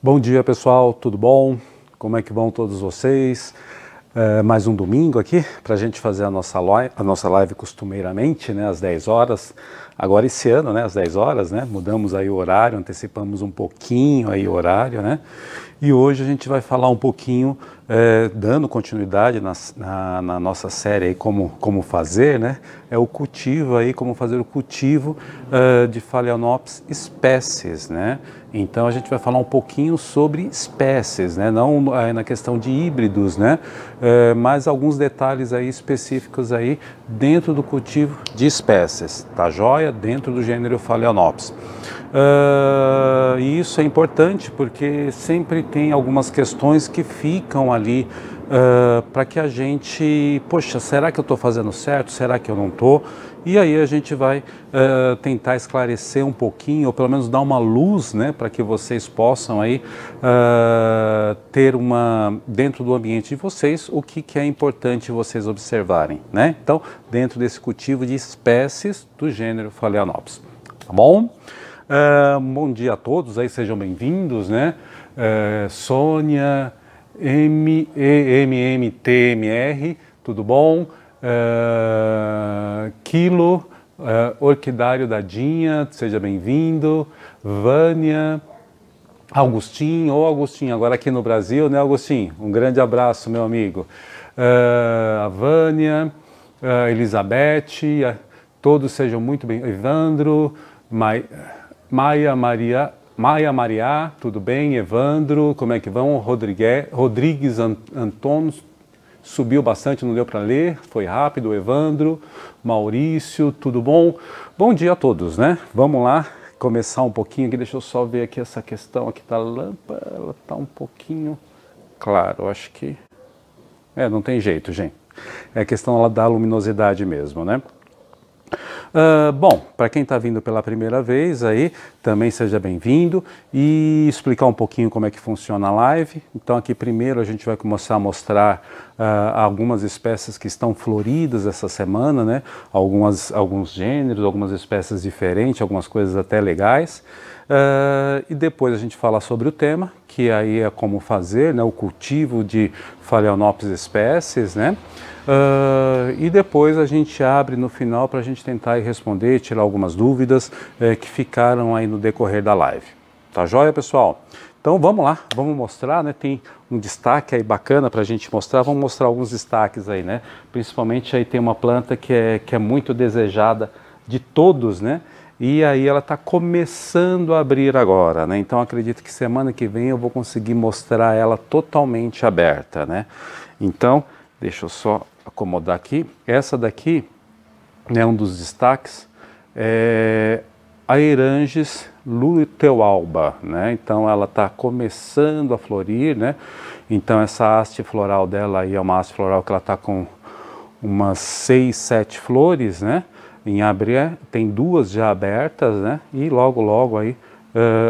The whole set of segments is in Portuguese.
Bom dia pessoal, tudo bom? Como é que vão todos vocês? Mais um domingo aqui para a gente fazer a nossa live costumeiramente, né, às 10 horas. Agora esse ano, né, às 10 horas, né, mudamos aí o horário, antecipamos um pouquinho aí o horário, né? E hoje a gente vai falar um pouquinho, dando continuidade na nossa série aí como fazer, né? É o cultivo aí, como fazer o cultivo de Phalaenopsis espécies, né? Então a gente vai falar um pouquinho sobre espécies, né? Não na questão de híbridos, né? Mas alguns detalhes aí específicos aí dentro do cultivo de espécies, tá joia? Dentro do gênero Phalaenopsis. E isso é importante porque sempre tem algumas questões que ficam ali para que a gente, poxa, será que eu estou fazendo certo? Será que eu não estou? E aí a gente vai tentar esclarecer um pouquinho, ou pelo menos dar uma luz, né, para que vocês possam aí ter dentro do ambiente de vocês, o que é importante vocês observarem, né? Então, dentro desse cultivo de espécies do gênero Phalaenopsis, tá bom? Bom dia a todos, aí sejam bem-vindos, né? Sônia, MMTMR, tudo bom? Kilo, Orquidário da Dinha, seja bem-vindo. Vânia, Augustinho, agora aqui no Brasil, né, Augustinho? Um grande abraço, meu amigo. A Vânia, Elizabeth, todos sejam muito bem-vindos. Evandro, Maia Maria, tudo bem? Evandro, como é que vão? Rodrigues Antônio, subiu bastante, não deu para ler, foi rápido. Evandro, Maurício, tudo bom? Bom dia a todos, né? Vamos lá, começar um pouquinho aqui, deixa eu só ver aqui essa questão aqui da lâmpada, ela está um pouquinho, claro, acho que, não tem jeito, gente, é a questão da luminosidade mesmo, né? Bom, para quem está vindo pela primeira vez aí, também seja bem-vindo e explicar um pouquinho como é que funciona a live. Então aqui primeiro a gente vai começar a mostrar algumas espécies que estão floridas essa semana, né? Alguns gêneros, algumas espécies diferentes, algumas coisas até legais. E depois a gente fala sobre o tema, que aí é como fazer, né, o cultivo de Phalaenopsis espécies, né? E depois a gente abre no final para a gente tentar responder, tirar algumas dúvidas que ficaram aí no decorrer da live. Tá joia, pessoal? Então vamos lá, vamos mostrar, né? Tem um destaque aí bacana para a gente mostrar, vamos mostrar alguns destaques aí, né? Principalmente aí tem uma planta que é muito desejada de todos, né? E aí ela está começando a abrir agora, né? Então acredito que semana que vem eu vou conseguir mostrar ela totalmente aberta, né? Então, deixa eu só acomodar aqui. Essa daqui é um dos destaques, Aeranges lutealba, né? Então ela está começando a florir, né? Então essa haste floral dela aí é uma haste floral que ela está com umas 6, 7 flores, né? Em abril tem 2 já abertas, né? E logo aí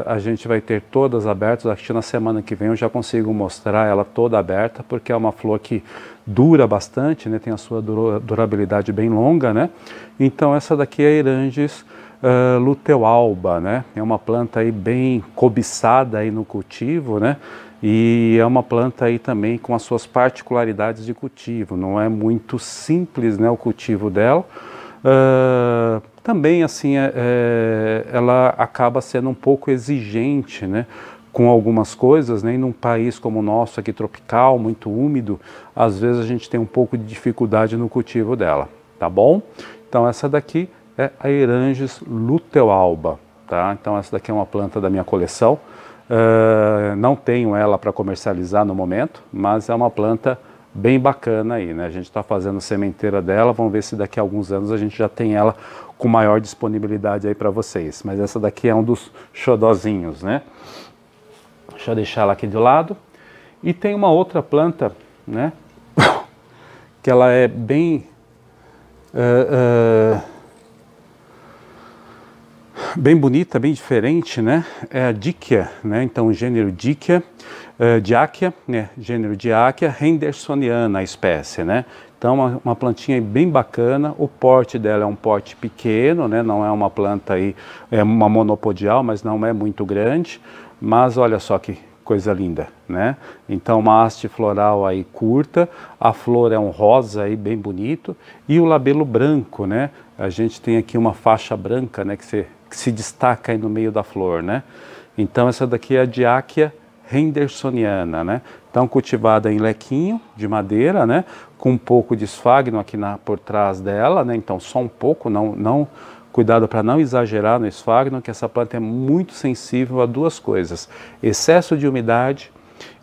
a gente vai ter todas abertas. Acho que na semana que vem eu já consigo mostrar ela toda aberta, porque é uma flor que dura bastante, né? Tem a sua durabilidade bem longa, né? Então essa daqui é Aeranges lutealba, né? É uma planta aí bem cobiçada aí no cultivo, né? E é uma planta aí também com as suas particularidades de cultivo. Não é muito simples, né, o cultivo dela. Também assim ela acaba sendo um pouco exigente, né, com algumas coisas, né, e num país como o nosso aqui tropical, muito úmido, às vezes a gente tem um pouco de dificuldade no cultivo dela, tá bom? Então essa daqui é a Aeranges lutealba, tá? Então essa daqui é uma planta da minha coleção, não tenho ela para comercializar no momento, mas é uma planta bem bacana aí, né? A gente está fazendo sementeira dela, vamos ver se daqui a alguns anos a gente já tem ela com maior disponibilidade aí para vocês. Mas essa daqui é um dos xodozinhos, né? Deixa eu deixar ela aqui de lado. E tem uma outra planta, né? Que ela é bem bem bonita, bem diferente, né? É a Dichia, né? Então o gênero Dichia, Diachia, né? Gênero Diachia hendersoniana, a espécie, né? Então uma plantinha bem bacana. O porte dela é um porte pequeno, né? Não é uma planta aí, é uma monopodial, mas não é muito grande. Mas olha só que coisa linda, né? Então uma haste floral aí curta, a flor é um rosa aí bem bonito e o labelo branco, né? A gente tem aqui uma faixa branca, né, que se destaca aí no meio da flor, né? Então essa daqui é a Diáquia hendersoniana, né? Então cultivada em lequinho de madeira, né? Com um pouco de esfagno aqui por trás dela, né? Então só um pouco, cuidado para não exagerar no esfagno, que essa planta é muito sensível a duas coisas: excesso de umidade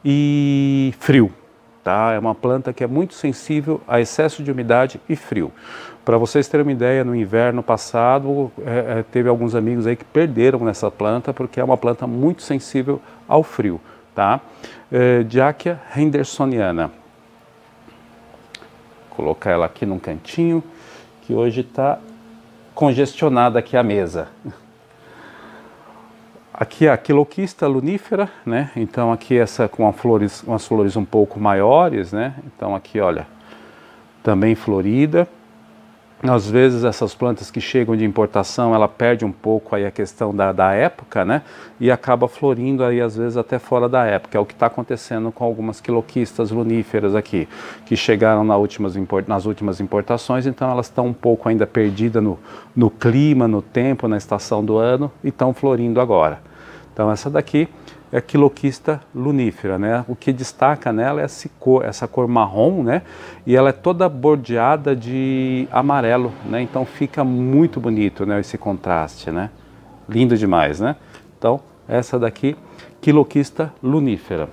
e frio. Tá? É uma planta que é muito sensível a excesso de umidade e frio. Para vocês terem uma ideia, no inverno passado, teve alguns amigos aí que perderam nessa planta, porque é uma planta muito sensível ao frio. Tá? Diáquia hendersoniana. Vou colocar ela aqui num cantinho, que hoje está congestionada aqui a mesa. Aqui a quiloquista lunífera, né? Então aqui essa com umas flores um pouco maiores, né? Então aqui, olha, também florida. Às vezes essas plantas que chegam de importação, ela perde um pouco aí a questão da época, né? E acaba florindo aí às vezes até fora da época. É o que está acontecendo com algumas quiloquistas luníferas aqui, que chegaram nas últimas importações, então elas estão um pouco ainda perdidas no clima, no tempo, na estação do ano, e estão florindo agora. Então essa daqui é a quiloquista lunífera, né? O que destaca nela é essa cor marrom, né? E ela é toda bordeada de amarelo, né? Então fica muito bonito, né? Esse contraste, né? Lindo demais, né? Então essa daqui, quiloquista lunífera.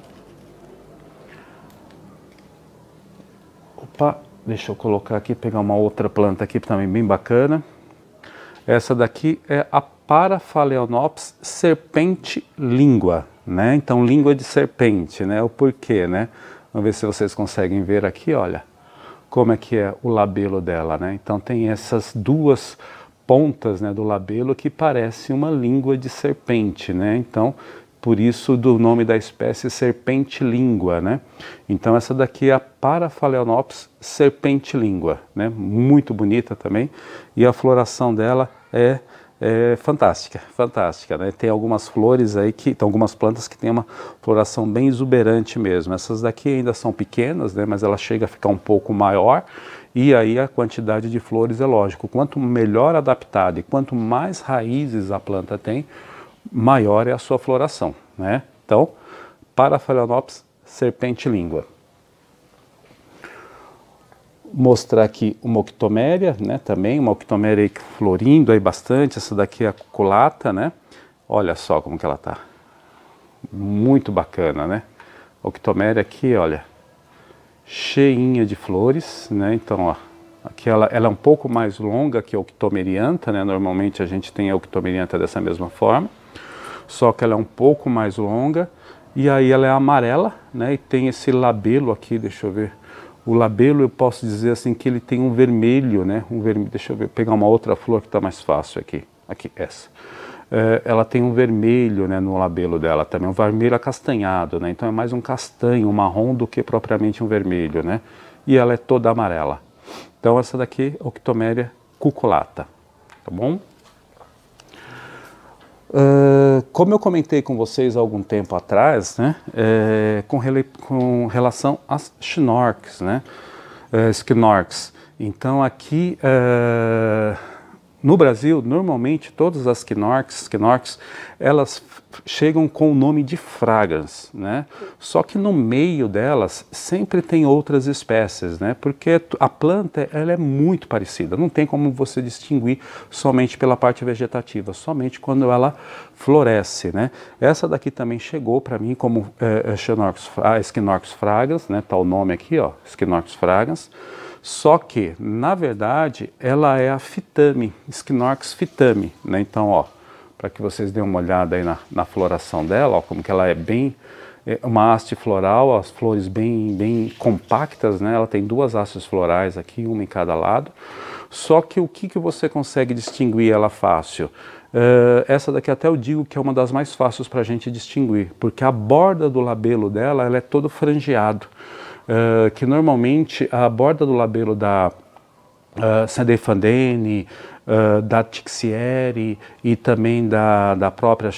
Opa, deixa eu colocar aqui, pegar uma outra planta aqui também bem bacana. Essa daqui é a Paraphalaenopsis serpente-língua, né? Então, língua de serpente, né? O porquê, né? Vamos ver se vocês conseguem ver aqui, olha, como é que é o labelo dela, né? Então, tem essas duas pontas, né, do labelo que parece uma língua de serpente, né? Então, por isso do nome da espécie serpente-língua, né? Então, essa daqui é a Paraphalaenopsis serpente-língua, né? Muito bonita também, e a floração dela é fantástica, fantástica, né? Tem algumas flores aí tem algumas plantas que tem uma floração bem exuberante mesmo. Essas daqui ainda são pequenas, né? Mas ela chega a ficar um pouco maior, e aí a quantidade de flores é lógico. Quanto melhor adaptada e quanto mais raízes a planta tem, maior é a sua floração, né? Então, Paraphalaenopsis serpente-língua. Mostrar aqui uma octoméria, né, também uma octoméria aí florindo aí bastante. Essa daqui é a cuculata, né? Olha só como que ela tá. Muito bacana, né? Octoméria aqui, olha, cheinha de flores, né? Então, ó, aqui ela é um pouco mais longa que a octomeriantha, né? Normalmente a gente tem a octomeriantha dessa mesma forma, só que ela é um pouco mais longa, e aí ela é amarela, né? E tem esse labelo aqui, deixa eu ver. O labelo, eu posso dizer assim que ele tem um vermelho, né? Deixa eu ver, pegar uma outra flor que está mais fácil aqui. Aqui, essa. Ela tem um vermelho, né, no labelo dela também, um vermelho acastanhado, né? Então é mais um castanho, um marrom do que propriamente um vermelho, né? E ela é toda amarela. Então essa daqui é Octomeria cuculata, tá bom? Como eu comentei com vocês há algum tempo atrás, né, com relação às Schnorks, né, Schnorks. Então aqui no Brasil, normalmente todas as Schnorks, elas chegam com o nome de fragrans, né? Só que no meio delas sempre tem outras espécies, né? Porque a planta ela é muito parecida, não tem como você distinguir somente pela parte vegetativa, somente quando ela floresce, né? Essa daqui também chegou para mim como Schnorks fragrans, né? Tá o nome aqui, ó, Schnorks fragrans. Só que, na verdade, ela é a Phytami, Schnorks Phytami, né? Então, ó, para que vocês deem uma olhada aí na floração dela, ó, como que ela é bem, uma haste floral, as flores bem compactas, né? Ela tem duas hastes florais aqui, uma em cada lado. Só que o que você consegue distinguir ela fácil? Essa daqui até eu digo que é uma das mais fáceis para a gente distinguir, porque a borda do labelo dela, ela é todo frangeado. Que normalmente a borda do labelo da Cedefandene, da Tixieri e também da própria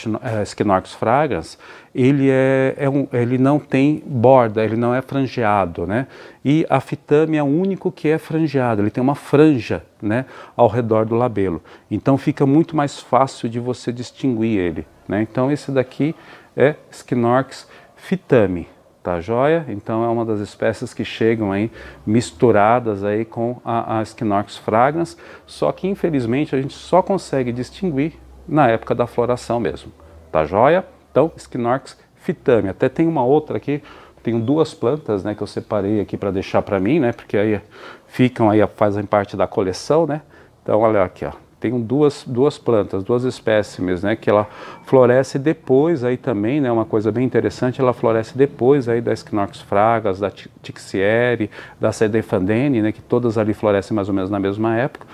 Scinorchis fragrans, ele não tem borda, ele não é frangeado, né? E a Phytame é o único que é frangeado, ele tem uma franja, né, ao redor do labelo. Então fica muito mais fácil de você distinguir ele, né? Então esse daqui é Scinorchis Phytame. Tá joia? Então é uma das espécies que chegam aí misturadas aí com a Scinorchis fragrans, só que infelizmente a gente só consegue distinguir na época da floração mesmo. Tá joia? Então Scinorchis Phytame. Até tem uma outra aqui, tenho duas plantas, né, que eu separei aqui para deixar para mim, né, porque aí ficam aí, fazem parte da coleção, né? Então olha aqui, ó. Tenho duas plantas, duas espécimes, né, que ela floresce depois aí também, né, uma coisa bem interessante, ela floresce depois aí da Scinorchis fragrans, da Tixieri, da Cedefandene, né, que todas ali florescem mais ou menos na mesma época,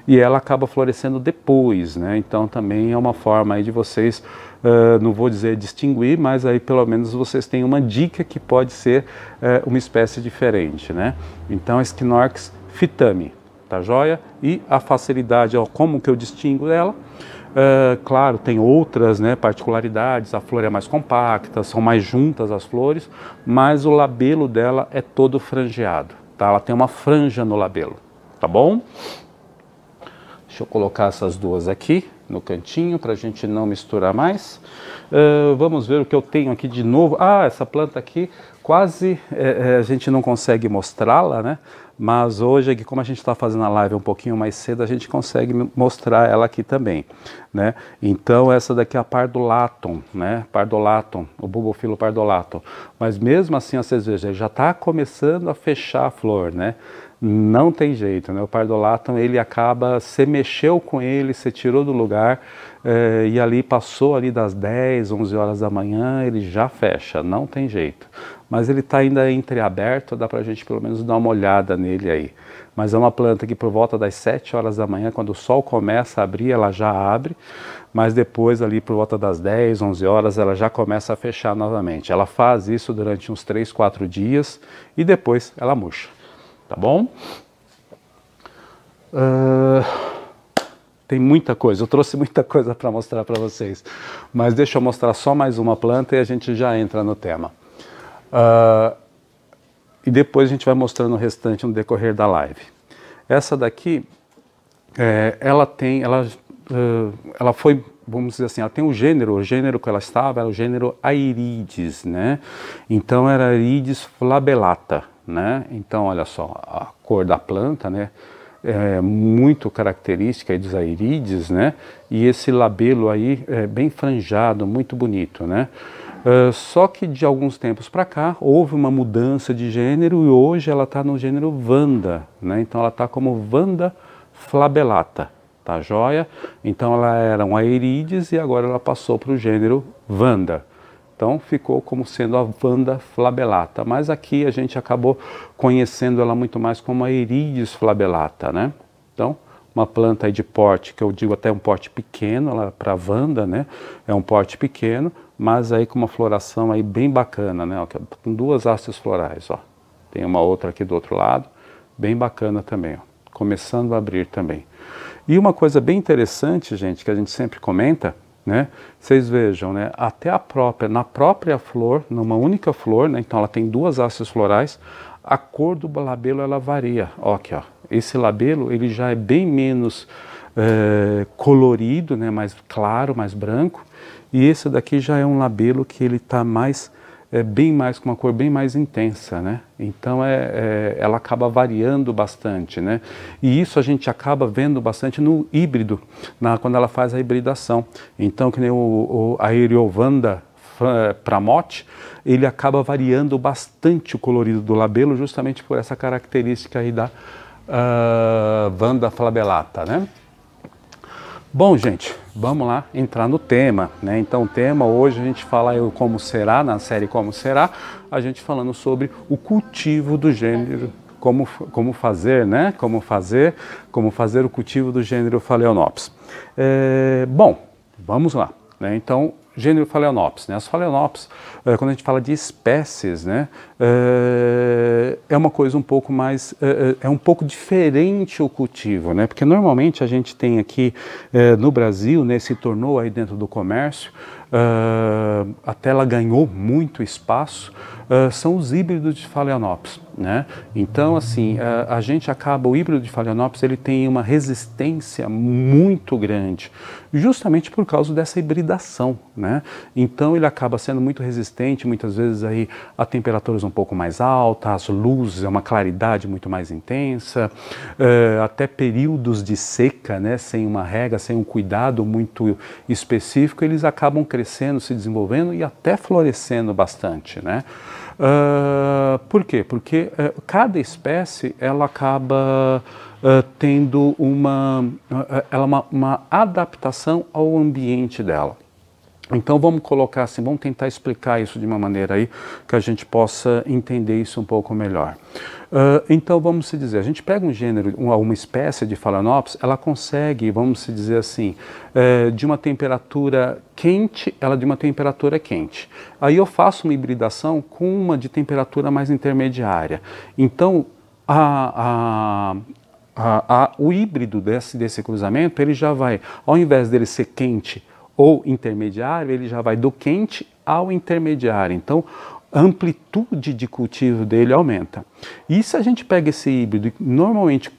e ela acaba florescendo depois, né, então também é uma forma aí de vocês, não vou dizer distinguir, mas aí pelo menos vocês têm uma dica que pode ser uma espécie diferente, né. Então a Scinorchis Phytame. Tá joia? E a facilidade, ó, como que eu distingo ela? Claro, tem outras, né, particularidades, a flor é mais compacta, são mais juntas as flores, mas o labelo dela é todo frangeado, tá? Ela tem uma franja no labelo, tá bom? Deixa eu colocar essas duas aqui no cantinho para a gente não misturar mais. Vamos ver o que eu tenho aqui de novo. Ah, essa planta aqui quase a gente não consegue mostrá-la, né? Mas hoje, como a gente está fazendo a live um pouquinho mais cedo, a gente consegue mostrar ela aqui também, né? Então essa daqui é a Pardulatum, né? Pardulatum, o Bulbophyllum Pardulatum. Mas mesmo assim, vocês vejam, ele já está começando a fechar a flor, né? Não tem jeito, né? O Pardulatum, ele acaba, você mexeu com ele, você tirou do lugar e ali passou ali das 10, 11 horas da manhã, ele já fecha, não tem jeito. Mas ele está ainda entreaberto, dá para a gente pelo menos dar uma olhada nele aí. Mas é uma planta que por volta das 7 horas da manhã, quando o sol começa a abrir, ela já abre, mas depois ali por volta das 10, 11 horas, ela já começa a fechar novamente. Ela faz isso durante uns 3, 4 dias e depois ela murcha, tá bom? Tem muita coisa, eu trouxe muita coisa para mostrar para vocês, mas deixa eu mostrar só mais uma planta e a gente já entra no tema. E depois a gente vai mostrando o restante no decorrer da live. Essa daqui, ela foi, vamos dizer assim, ela tem o gênero que ela estava era o gênero Aerides, né? Então era Aerides flabellata, né? Então olha só, a cor da planta, né? É muito característica aí dos Aerides, né? E esse labelo aí é bem franjado, muito bonito, né? Só que de alguns tempos para cá houve uma mudança de gênero e hoje ela está no gênero Vanda, né? Então ela está como Vanda flabellata, tá joia? Então ela era um Aerides e agora ela passou para o gênero Vanda. Então ficou como sendo a Vanda flabellata, mas aqui a gente acabou conhecendo ela muito mais como a Aerides flabellata, né? Então uma planta aí de porte, que eu digo até um porte pequeno, ela para Vanda, né? É um porte pequeno, mas aí com uma floração aí bem bacana, né? Ó, com duas hastes florais, ó. Tem uma outra aqui do outro lado, bem bacana também, ó. Começando a abrir também. E uma coisa bem interessante, gente, que a gente sempre comenta, né? Vocês vejam, né? Até na própria flor, numa única flor, né? Então ela tem duas hastes florais, a cor do labelo ela varia. Ó, aqui, ó. Esse labelo ele já é bem menos colorido, né? Mais claro, mais branco. E esse daqui já é um labelo que ele está mais, bem mais, com uma cor bem mais intensa, né? Então ela acaba variando bastante, né? E isso a gente acaba vendo bastante no híbrido, quando ela faz a hibridação. Então, que nem a Aeriovanda pramote, ele acaba variando bastante o colorido do labelo, justamente por essa característica aí da Vanda flabellata, né? Bom, gente, vamos lá entrar no tema, né? Então o tema hoje a gente fala como será, na série Como Será, a gente falando sobre o cultivo do gênero, como fazer, né? Como fazer o cultivo do gênero Phalaenopsis. Bom, vamos lá, né? Então, gênero Phalaenopsis, né? As Phalaenopsis, quando a gente fala de espécies, né? é uma coisa um pouco mais, é um pouco diferente o cultivo, né? Porque normalmente a gente tem aqui no Brasil, né, se tornou aí dentro do comércio, até ela ganhou muito espaço, são os híbridos de Phalaenopsis, né? Então, assim, a gente acaba, o híbrido de Phalaenopsis, ele tem uma resistência muito grande, justamente por causa dessa hibridação, né? Então, ele acaba sendo muito resistente, muitas vezes aí a temperaturas um pouco mais altas, as luzes, uma claridade muito mais intensa, até períodos de seca, né? Sem uma rega, sem um cuidado muito específico, eles acabam crescendo, se desenvolvendo e até florescendo bastante, né? Por quê? Porque cada espécie ela acaba tendo uma adaptação ao ambiente dela. Então vamos colocar assim, vamos tentar explicar isso de uma maneira aí que a gente possa entender isso um pouco melhor. Então vamos se dizer, a gente pega um gênero, uma espécie de Phalaenopsis, ela consegue, vamos se dizer assim, de uma temperatura quente, ela de uma temperatura quente. Aí eu faço uma hibridação com uma de temperatura mais intermediária. Então o híbrido desse cruzamento, ele já vai, ao invés dele ser quente ou intermediário, ele já vai do quente ao intermediário. Então, a amplitude de cultivo dele aumenta. E se a gente pega esse híbrido e normalmente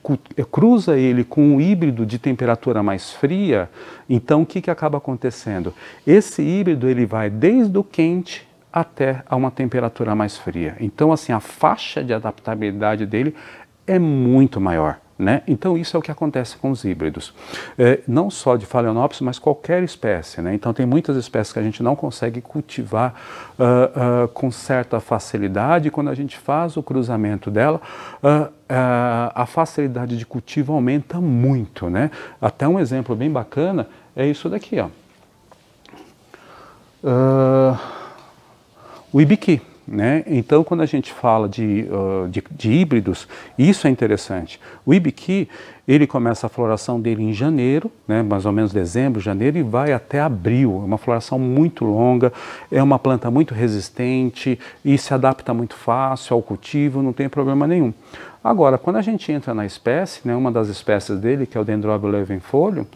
cruza ele com um híbrido de temperatura mais fria, então o que acaba acontecendo? Esse híbrido ele vai desde o quente até a uma temperatura mais fria. Então, assim, a faixa de adaptabilidade dele é muito maior, né? Então isso é o que acontece com os híbridos, não só de Phalaenopsis, mas qualquer espécie, né? Então tem muitas espécies que a gente não consegue cultivar com certa facilidade. Quando a gente faz o cruzamento dela, a facilidade de cultivo aumenta muito, né? Até um exemplo bem bacana é isso daqui, ó. O ibiqui. Né? Então, quando a gente fala de híbridos, isso é interessante. O ibiqui, ele começa a floração dele em janeiro, né? Mais ou menos dezembro, janeiro, e vai até abril. É uma floração muito longa, é uma planta muito resistente e se adapta muito fácil ao cultivo, não tem problema nenhum. Agora, quando a gente entra na espécie, né, uma das espécies dele, que é o Dendrobium levenfolio,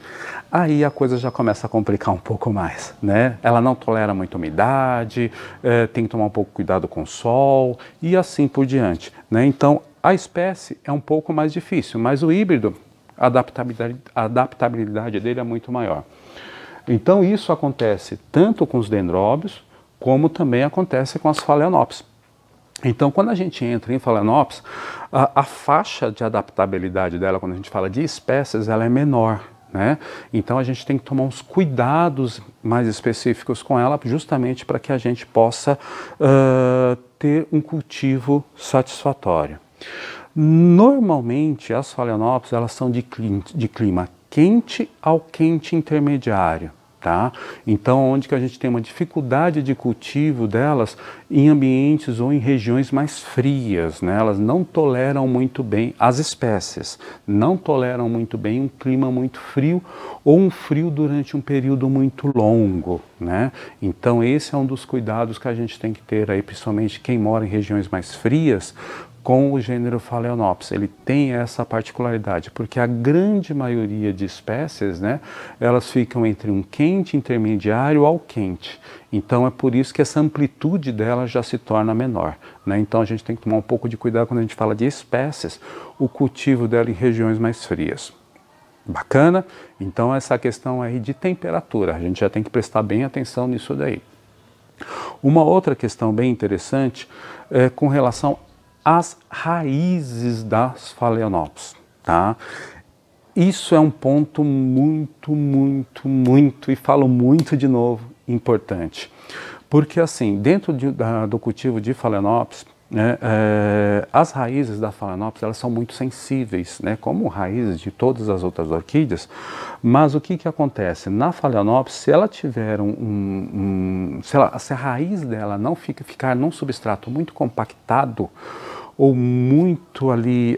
aí a coisa já começa a complicar um pouco mais, né? Ela não tolera muita umidade, tem que tomar um pouco cuidado com o sol e assim por diante, né? Então, a espécie é um pouco mais difícil, mas o híbrido, a adaptabilidade dele é muito maior. Então, isso acontece tanto com os dendróbios, como também acontece com as Phalaenopsis. Então, quando a gente entra em Phalaenopsis, a faixa de adaptabilidade dela, quando a gente fala de espécies, ela é menor, né? Então, a gente tem que tomar uns cuidados mais específicos com ela, justamente para que a gente possa ter um cultivo satisfatório. Normalmente, as Phalaenopsis, elas são de clima quente ao quente intermediário. Tá? Então, onde que a gente tem uma dificuldade de cultivo delas em ambientes ou em regiões mais frias, né? Elas não toleram muito bem, as espécies não toleram muito bem um clima muito frio ou um frio durante um período muito longo, né? Então, esse é um dos cuidados que a gente tem que ter aí, principalmente quem mora em regiões mais frias, com o gênero Phalaenopsis. Ele tem essa particularidade, porque a grande maioria de espécies, né, elas ficam entre um quente intermediário ao quente. Então é por isso que essa amplitude dela já se torna menor, né? Então a gente tem que tomar um pouco de cuidado quando a gente fala de espécies, o cultivo dela em regiões mais frias. Bacana? Então essa questão aí de temperatura, a gente já tem que prestar bem atenção nisso daí. Uma outra questão bem interessante é com relação as raízes das Phalaenopsis, tá? Isso é um ponto muito, e falo muito de novo, importante. Porque assim, dentro do cultivo de Phalaenopsis, né, as raízes da Phalaenopsis, elas são muito sensíveis, né, como raízes de todas as outras orquídeas, mas o que acontece? Na Phalaenopsis, se ela tiver se a raiz dela não ficar num substrato muito compactado, ou muito ali,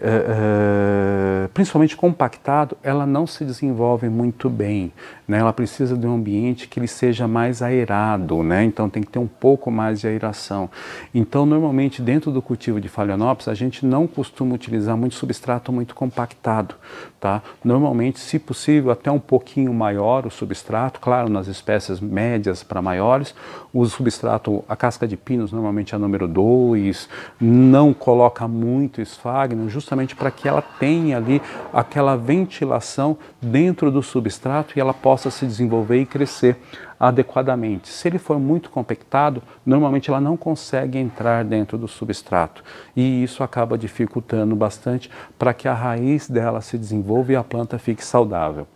principalmente compactado, ela não se desenvolve muito bem, né? Ela precisa de um ambiente que ele seja mais aerado, né? Então tem que ter um pouco mais de aeração. Então normalmente dentro do cultivo de Phalaenopsis a gente não costuma utilizar muito substrato muito compactado, tá? Normalmente, se possível, até um pouquinho maior o substrato, claro, nas espécies médias para maiores, o substrato, a casca de pinos normalmente é a número 2, não coloca muito esfagno, justamente para que ela tenha ali aquela ventilação dentro do substrato e ela possa se desenvolver e crescer adequadamente. Se ele for muito compactado, normalmente ela não consegue entrar dentro do substrato e isso acaba dificultando bastante para que a raiz dela se desenvolva e a planta fique saudável.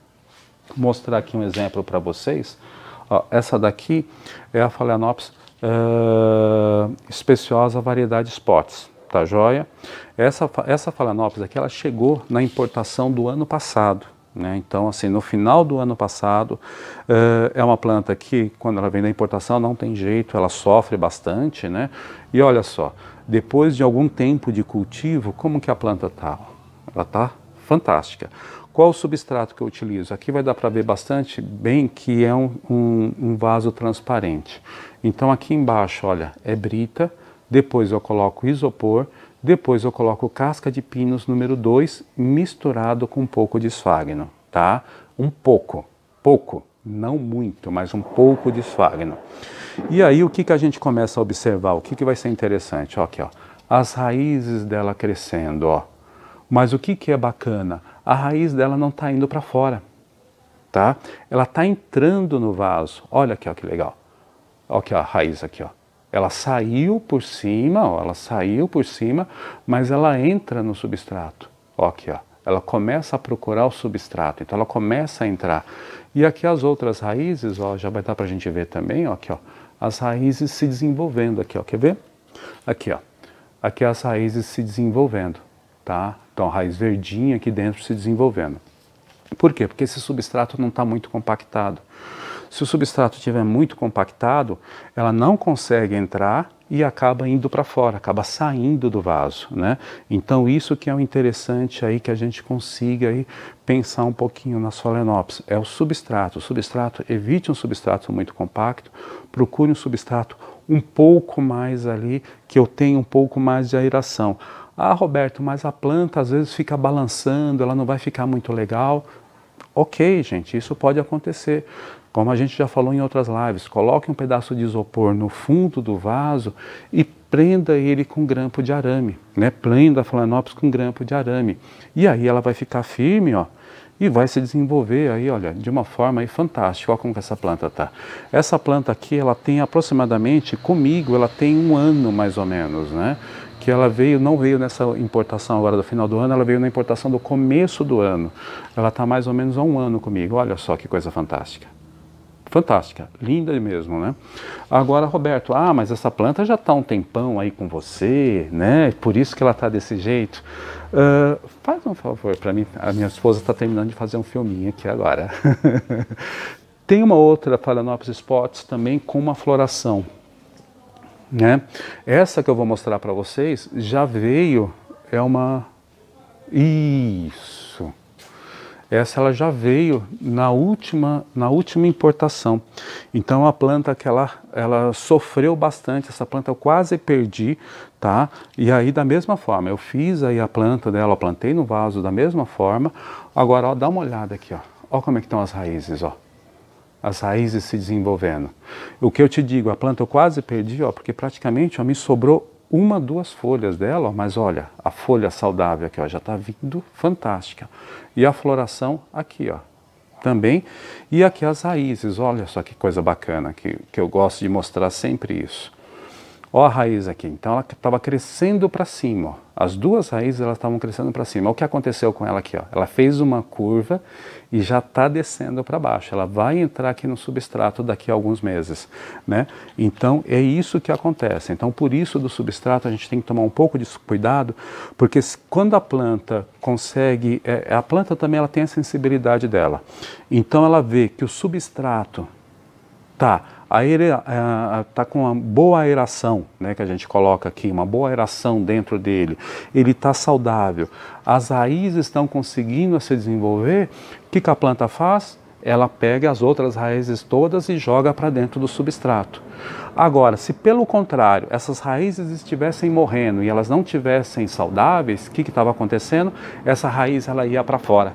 Vou mostrar aqui um exemplo para vocês. Ó, essa daqui é a Phalaenopsis speciosa variedade spots, tá joia? Essa Phalaenopsis aqui, ela chegou na importação do ano passado, né? Então, assim, no final do ano passado, é uma planta que, quando ela vem da importação, não tem jeito, ela sofre bastante, né? E olha só, depois de algum tempo de cultivo, como que a planta está? Ela está fantástica. Qual o substrato que eu utilizo? Aqui vai dar para ver bastante bem que é um vaso transparente. Então aqui embaixo, olha, é brita, depois eu coloco isopor, depois eu coloco casca de pinos número 2 misturado com um pouco de esfagno, tá? Um pouco, não muito, mas um pouco de esfagno. E aí o que a gente começa a observar? O que vai ser interessante? Ó, aqui, ó, as raízes dela crescendo, ó. Mas o que é bacana? A raiz dela não está indo para fora, tá? Ela está entrando no vaso. Olha aqui, ó, que legal. Olha aqui, ó, a raiz aqui, ó. Ela saiu por cima, ó, mas ela entra no substrato. Ó, aqui, ó. Ela começa a procurar o substrato, então ela começa a entrar. E aqui as outras raízes, ó, já vai dar para a gente ver também, ó, aqui, ó, as raízes se desenvolvendo aqui, ó, quer ver? Aqui, ó. Aqui as raízes se desenvolvendo, tá? Então, a raiz verdinha aqui dentro se desenvolvendo. Por quê? Porque esse substrato não está muito compactado. Se o substrato estiver muito compactado, ela não consegue entrar e acaba indo para fora, acaba saindo do vaso, né? Então, isso que é o interessante aí, que a gente consiga aí pensar um pouquinho nas Phalaenopsis. É o substrato. O substrato, evite um substrato muito compacto, procure um substrato um pouco mais ali, que eu tenha um pouco mais de aeração. Ah, Roberto, mas a planta às vezes fica balançando, ela não vai ficar muito legal. Ok, gente, isso pode acontecer. Como a gente já falou em outras lives, coloque um pedaço de isopor no fundo do vaso e prenda ele com grampo de arame, né? Prenda a Phalaenopsis com grampo de arame. E aí ela vai ficar firme, ó, e vai se desenvolver aí, olha, de uma forma aí fantástica. Olha como que essa planta tá. Essa planta aqui, ela tem aproximadamente, comigo, ela tem 1 ano mais ou menos, né? Que ela veio, não veio nessa importação agora do final do ano, ela veio na importação do começo do ano. Ela está mais ou menos há 1 ano comigo. Olha só que coisa fantástica. Fantástica, linda mesmo, né? Agora, Roberto, mas essa planta já está um tempão aí com você, né? Por isso que ela está desse jeito. Faz um favor para mim, a minha esposa está terminando de fazer um filminho aqui agora. Tem uma outra Phalaenopsis spots também com uma floração, né? Essa que eu vou mostrar para vocês já veio, é uma... Isso! Essa ela já veio na última importação. Então a planta que ela sofreu bastante, essa planta eu quase perdi, tá? E aí da mesma forma, eu fiz aí a planta dela, eu plantei no vaso da mesma forma. Agora, ó, dá uma olhada aqui, ó. Ó como é que estão as raízes, ó. As raízes se desenvolvendo. O que eu te digo, a planta eu quase perdi, ó, porque praticamente ó, me sobrou 1, 2 folhas dela, ó, mas olha, a folha saudável aqui, ó, já está vindo fantástica. E a floração aqui, ó, também. E aqui as raízes, olha só que coisa bacana, que eu gosto de mostrar sempre isso. Ó a raiz aqui, então ela estava crescendo para cima, ó. As 2 raízes elas estavam crescendo para cima. O que aconteceu com ela aqui, ó? Ela fez uma curva e já está descendo para baixo. Ela vai entrar aqui no substrato daqui a alguns meses, né? Então é isso que acontece. Então por isso do substrato a gente tem que tomar um pouco de cuidado, porque quando a planta consegue, a planta também ela tem a sensibilidade dela. Então ela vê que o substrato tá Está com uma boa aeração, né, que a gente coloca aqui, uma boa aeração dentro dele, ele está saudável, as raízes estão conseguindo se desenvolver, o que a planta faz? Ela pega as outras raízes todas e joga para dentro do substrato. Agora, se pelo contrário, essas raízes estivessem morrendo e elas não tivessem saudáveis, o que estava acontecendo? Essa raiz ela ia para fora.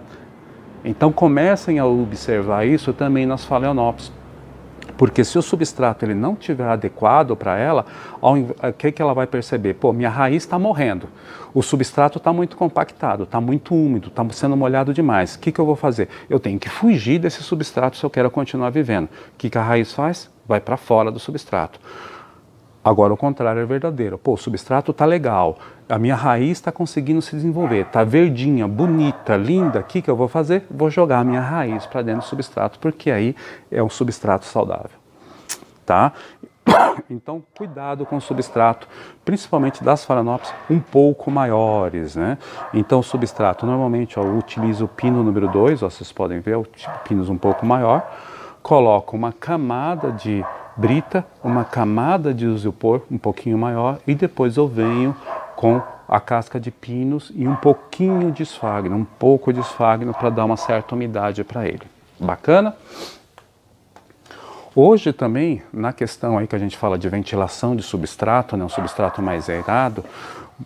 Então comecem a observar isso também nas Phalaenopsis. Porque se o substrato ele não estiver adequado para ela, o que ela vai perceber? Pô, minha raiz está morrendo, o substrato está muito compactado, está muito úmido, está sendo molhado demais. O que eu vou fazer? Eu tenho que fugir desse substrato se eu quero continuar vivendo. O que a raiz faz? Vai para fora do substrato. Agora o contrário é verdadeiro. Pô, o substrato está legal, a minha raiz está conseguindo se desenvolver, está verdinha, bonita, linda. O que eu vou fazer? Vou jogar a minha raiz para dentro do substrato, porque aí é um substrato saudável. Tá? Então, cuidado com o substrato, principalmente das Phalaenopsis um pouco maiores, né? Então, o substrato, normalmente, ó, eu utilizo o pino número 2, ó, vocês podem ver, o pinos um pouco maior, coloco uma camada de brita, uma camada de isopor um pouquinho maior e depois eu venho com a casca de pinos e um pouquinho de esfagno, um pouco de esfagno para dar uma certa umidade para ele. Bacana? Hoje também, na questão aí que a gente fala de ventilação de substrato, né, um substrato mais aerado,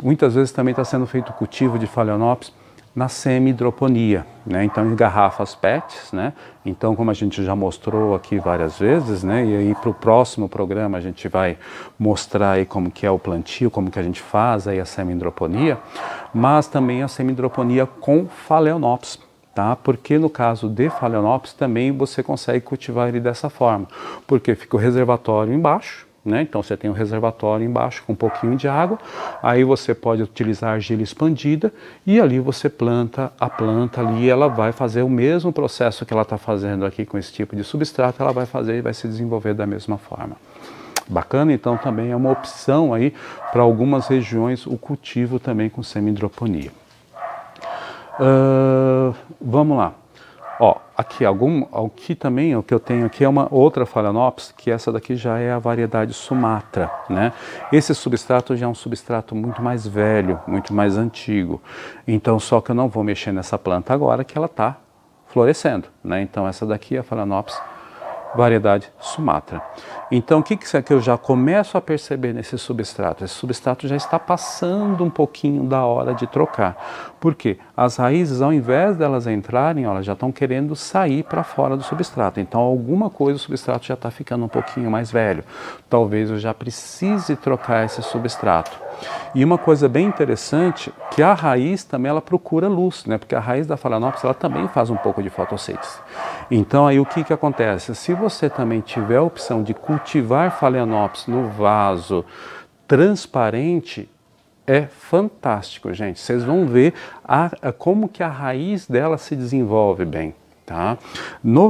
muitas vezes também está sendo feito cultivo de Phalaenopsis na semi-hidroponia, né? Então em garrafas PETs, né? Então como a gente já mostrou aqui várias vezes, né? E aí para o próximo programa a gente vai mostrar aí como que é o plantio, como que a gente faz aí a semi-hidroponia, mas também a semi-hidroponia com Phalaenopsis, tá? Porque no caso de Phalaenopsis também você consegue cultivar ele dessa forma, porque fica o reservatório embaixo, né? Então você tem um reservatório embaixo com um pouquinho de água, aí você pode utilizar argila expandida e ali você planta a planta ali e ela vai fazer o mesmo processo que ela está fazendo aqui com esse tipo de substrato, ela vai fazer e vai se desenvolver da mesma forma. Bacana? Então também é uma opção aí para algumas regiões o cultivo também com semi-hidroponia. Vamos lá. Ó, aqui também o que eu tenho aqui é uma outra Phalaenopsis, que essa daqui já é a variedade Sumatra, né? Esse substrato já é um substrato muito mais velho, muito mais antigo. Então, só que eu não vou mexer nessa planta agora que ela está florescendo, né? Então, essa daqui é a Phalaenopsis variedade Sumatra. Então, o que eu já começo a perceber nesse substrato? Esse substrato já está passando um pouquinho da hora de trocar. Por quê? As raízes, ao invés delas entrarem, elas já estão querendo sair para fora do substrato. Então, alguma coisa o substrato já está ficando um pouquinho mais velho. Talvez eu já precise trocar esse substrato. E uma coisa bem interessante, que a raiz também ela procura luz, né? Porque a raiz da Phalaenopsis ela também faz um pouco de fotossíntese. Então aí o que acontece? Se você também tiver a opção de cultivar Phalaenopsis no vaso transparente, é fantástico, gente. Vocês vão ver como que a raiz dela se desenvolve bem, tá? No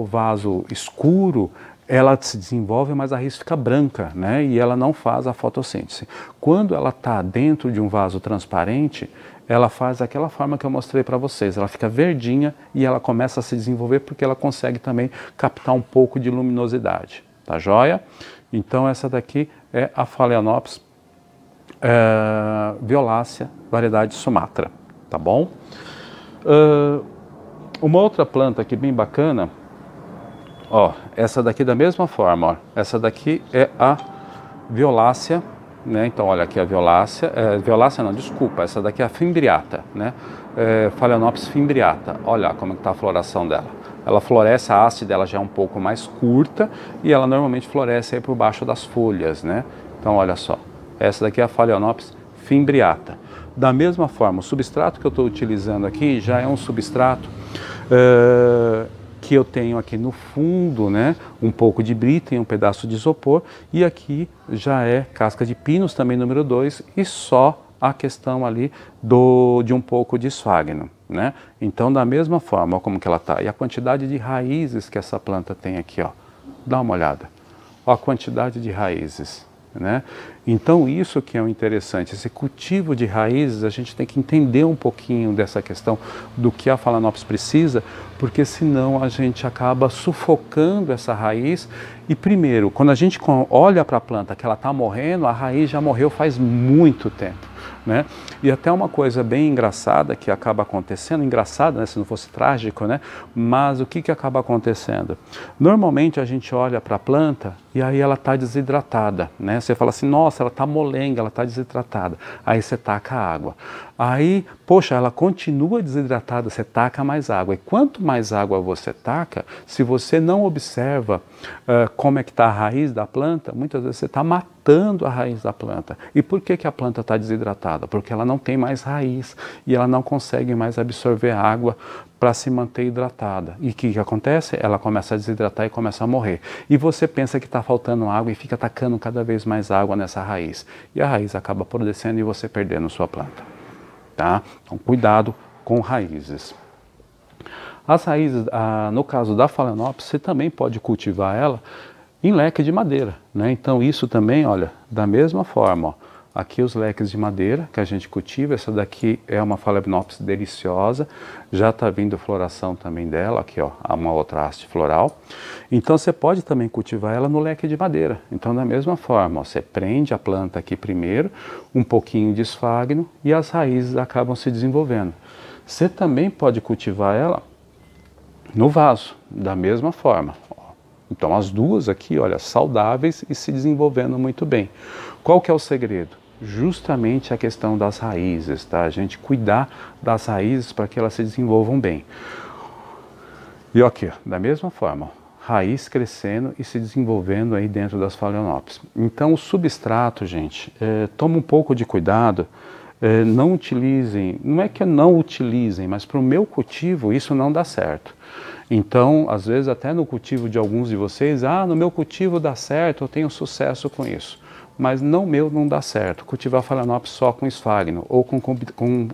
vaso escuro, ela se desenvolve, mas a raiz fica branca, né? E ela não faz a fotossíntese. Quando ela está dentro de um vaso transparente, ela faz daquela forma que eu mostrei para vocês. Ela fica verdinha e ela começa a se desenvolver porque ela consegue também captar um pouco de luminosidade. Tá joia? Então essa daqui é a Phalaenopsis violácea, variedade Sumatra. Tá bom? Uma outra planta aqui bem bacana, ó, essa daqui da mesma forma, ó, essa daqui é a violácea, né? Então olha aqui a violácea, violácea não, desculpa, essa daqui é a fimbriata, né? Phalaenopsis fimbriata, olha como está a floração dela. Ela floresce, a haste dela já é um pouco mais curta e ela normalmente floresce aí por baixo das folhas, né? Então olha só, essa daqui é a Phalaenopsis fimbriata. Da mesma forma, o substrato que eu estou utilizando aqui já é um substrato que eu tenho aqui no fundo, né, um pouco de brita e um pedaço de isopor, e aqui já é casca de pinos, também número 2, e só a questão ali de um pouco de esfagno, né? Então, da mesma forma, ó, como que ela está. E a quantidade de raízes que essa planta tem aqui, ó. Dá uma olhada. Ó, a quantidade de raízes. né? Então isso que é o interessante, esse cultivo de raízes, a gente tem que entender um pouquinho dessa questão do que a Phalaenopsis precisa, porque senão a gente acaba sufocando essa raiz. E primeiro, quando a gente olha para a planta que ela está morrendo, a raiz já morreu faz muito tempo, né? E até uma coisa bem engraçada que acaba acontecendo, engraçada, né, se não fosse trágico, né? Mas o que acaba acontecendo? Normalmente a gente olha para a planta e aí ela está desidratada, né? Você fala assim, nossa, ela está molenga, ela está desidratada. Aí você taca água. Aí, poxa, ela continua desidratada, você taca mais água. E quanto mais água você taca, se você não observa como é que está a raiz da planta, muitas vezes você está matando a raiz da planta. E por que a planta está desidratada? Porque ela não tem mais raiz e ela não consegue mais absorver água para se manter hidratada. E o que acontece? Ela começa a desidratar e começa a morrer. E você pensa que está faltando água e fica tacando cada vez mais água nessa raiz. E a raiz acaba apodrecendo e você perdendo sua planta. Tá? Então, cuidado com raízes. As raízes, no caso da Phalaenopsis, você também pode cultivar ela em leque de madeira, né? Então isso também, olha, da mesma forma, ó, aqui os leques de madeira que a gente cultiva, essa daqui é uma Phalaenopsis deliciosa, já está vindo floração também dela, aqui ó, uma outra haste floral. Então você pode também cultivar ela no leque de madeira. Então da mesma forma, ó, você prende a planta aqui primeiro, um pouquinho de esfagno e as raízes acabam se desenvolvendo. Você também pode cultivar ela no vaso, da mesma forma. Então as duas aqui, olha, saudáveis e se desenvolvendo muito bem. Qual que é o segredo? Justamente a questão das raízes, tá? A gente cuidar das raízes para que elas se desenvolvam bem. E aqui, da mesma forma, raiz crescendo e se desenvolvendo aí dentro das Phalaenopsis. Então o substrato, gente, toma um pouco de cuidado. Não utilizem, não é que não utilizem, mas para o meu cultivo isso não dá certo. Então, às vezes até no cultivo de alguns de vocês, no meu cultivo dá certo, eu tenho sucesso com isso. Mas no meu não dá certo, cultivar Phalaenopsis só com esfagno ou com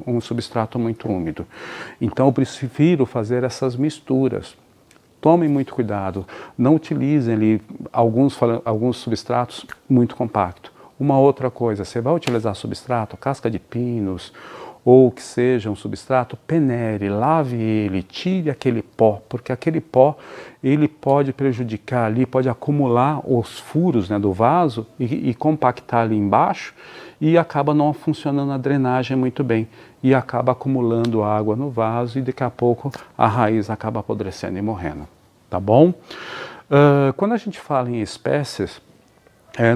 um substrato muito úmido. Então eu prefiro fazer essas misturas. Tomem muito cuidado, não utilizem ali alguns substratos muito compactos. Uma outra coisa, você vai utilizar substrato, casca de pinos, ou que seja um substrato, peneire, lave ele, tire aquele pó, porque aquele pó ele pode prejudicar ali, pode acumular os furos, né, do vaso e compactar ali embaixo e acaba não funcionando a drenagem muito bem e acaba acumulando água no vaso e daqui a pouco a raiz acaba apodrecendo e morrendo, tá bom? Quando a gente fala em espécies,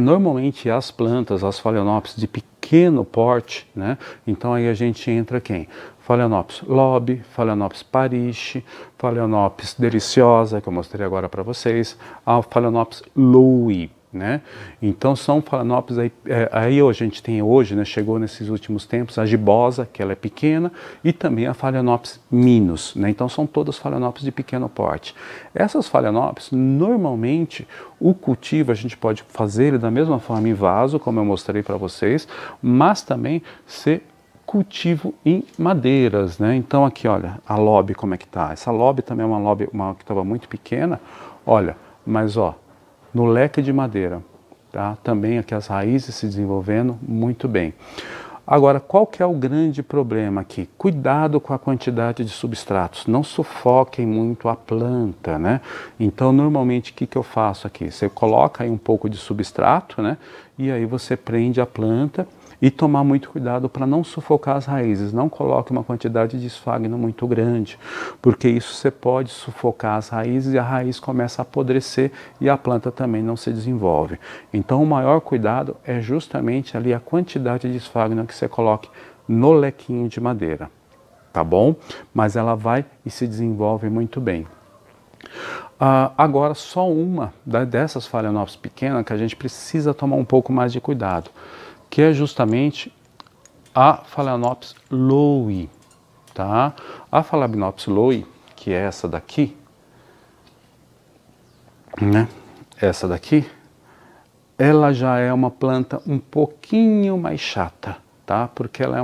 normalmente as plantas, as Phalaenopsis de pequeno porte, né? Então aí a gente entra quem? Phalaenopsis lobe, Phalaenopsis parish, Phalaenopsis deliciosa, que eu mostrei agora para vocês, a Phalaenopsis lowi, né? Então são Phalaenopsis aí a gente tem hoje, né, chegou nesses últimos tempos a gibosa, que ela é pequena, e também a Phalaenopsis minus, né? Então são todas Phalaenopsis de pequeno porte. Essas Phalaenopsis, normalmente o cultivo a gente pode fazer ele da mesma forma em vaso, como eu mostrei para vocês, mas também ser cultivo em madeiras, né? Então aqui, olha, a lobe como é que tá. Essa lobe também é uma lobe que estava muito pequena, olha, mas ó, no leque de madeira, tá? Também aqui as raízes se desenvolvendo muito bem. Agora, qual que é o grande problema aqui? Cuidado com a quantidade de substratos, não sufoquem muito a planta, né? Então, normalmente, o que eu faço aqui? Você coloca aí um pouco de substrato, né? E aí você prende a planta e tomar muito cuidado para não sufocar as raízes. Não coloque uma quantidade de esfagno muito grande, porque isso você pode sufocar as raízes e a raiz começa a apodrecer e a planta também não se desenvolve. Então o maior cuidado é justamente ali a quantidade de esfagno que você coloque no lequinho de madeira, tá bom? Mas ela vai e se desenvolve muito bem. Agora só uma dessas Phalaenopsis pequenas que a gente precisa tomar um pouco mais de cuidado, que é justamente a Phalaenopsis lowi, tá? A Phalaenopsis lowi, que é essa daqui, né? Essa daqui, ela já é uma planta um pouquinho mais chata, tá? Porque ela é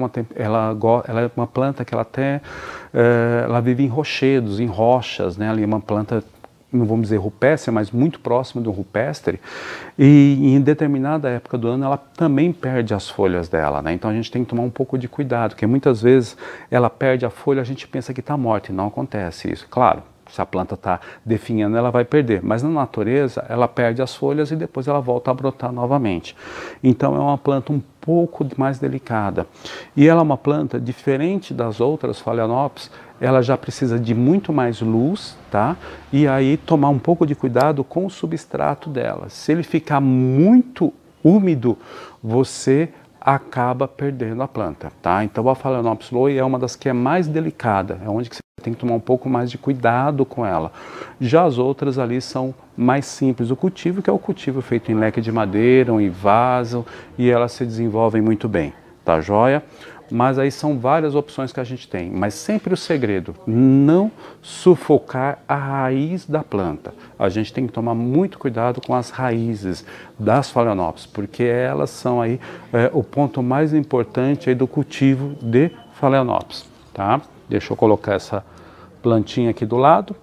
uma planta que ela vive em rochedos, em rochas, né? Ali é uma planta não vamos dizer rupestre, mas muito próximo do rupestre, e em determinada época do ano ela também perde as folhas dela, né? Então a gente tem que tomar um pouco de cuidado, porque muitas vezes ela perde a folha, a gente pensa que está morta, e não acontece isso. Claro, se a planta está definhando, ela vai perder, mas na natureza ela perde as folhas e depois ela volta a brotar novamente. Então é uma planta um pouco mais delicada. E ela é uma planta diferente das outras Phalaenopsis, ela já precisa de muito mais luz, tá? E aí tomar um pouco de cuidado com o substrato dela. Se ele ficar muito úmido, você acaba perdendo a planta, tá? Então a Phalaenopsis loei é uma das que é mais delicada, é onde que você tem que tomar um pouco mais de cuidado com ela. Já as outras ali são mais simples. O cultivo, que é o cultivo feito em leque de madeira ou em vaso, e elas se desenvolvem muito bem, tá joia? Mas aí são várias opções que a gente tem. Mas sempre o segredo, não sufocar a raiz da planta. A gente tem que tomar muito cuidado com as raízes das Phalaenopsis, porque elas são aí o ponto mais importante aí do cultivo de Phalaenopsis, tá? Deixa eu colocar essa plantinha aqui do lado.